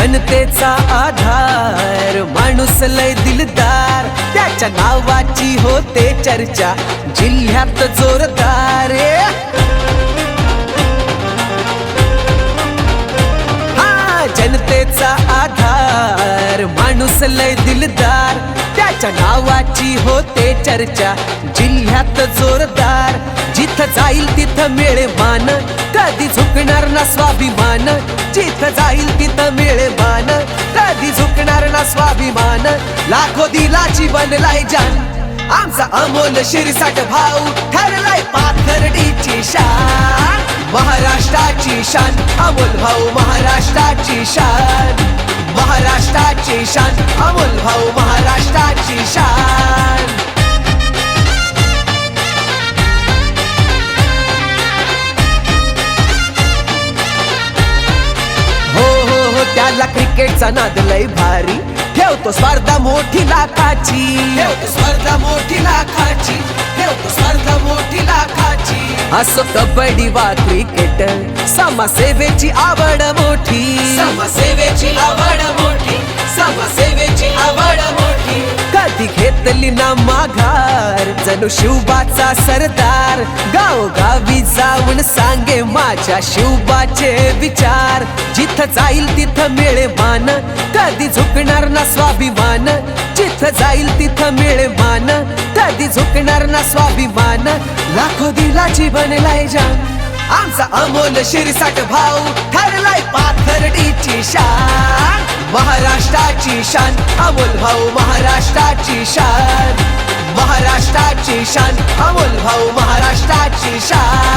जनतेचा आधार, माणूस लय दिलदार, त्याच्या नावाची होते चर्चा जिल्ह्यात जोरदार. जनतेचा आधार, माणूस लय दिलदार, त्याच्या नावाची होते चर्चा जिल्ह्यात जोरदार. जिथं जाईल तिथं मिळे मान, कधी झुकणार ना स्वाभिमान. जिथं जाईल तिथं मिळे मान, कधी झुकणार ना स्वाभिमान. लाखो दिलाची बनलाय जान, आमचा अमोल शिरसाट भाऊ ठरलाय पाथर्डीची शान. महाराष्ट्राची शान, अमोल भाऊ महाराष्ट्राची शान. महाराष्ट्राची शान, अमोल भाऊ महाराष्ट्राची शान. त्याला क्रिकेटचा नाद लय भारी, ठेवतो स्पर्धा मोठी लाखाची. ठेवतो स्पर्धा मोठी लाखाची, ठेवतो स्पर्धा मोठी लाखाची. असो कबड्डी वा क्रिकेट, समाजसेवेची आवड मोठी. समाजसेवेची आवड मोठी, समाजसेवेची आवड मोठी. कधी घेतली ना माघार, जणू शिवबाचा सरदार. गावोगावी जाऊन सांगे माझ्या शिवबाचे विचार. जिथं जाईल तिथं मिळे मान, कधी झुकणार ना स्वाभिमान. जिथं जाईल तिथं मिळे मान, कधी झुकणार ना स्वाभिमान. लाखो दिलाची बनलाय जान, आमचा अमोल शिरसाट भाऊ ठरलाय पाथर्डीची शान. महाराष्ट्राची शान, अमोल भाऊ महाराष्ट्राची शान. महाराष्ट्राची शान, अमोल भाऊ महाराष्ट्राची शान.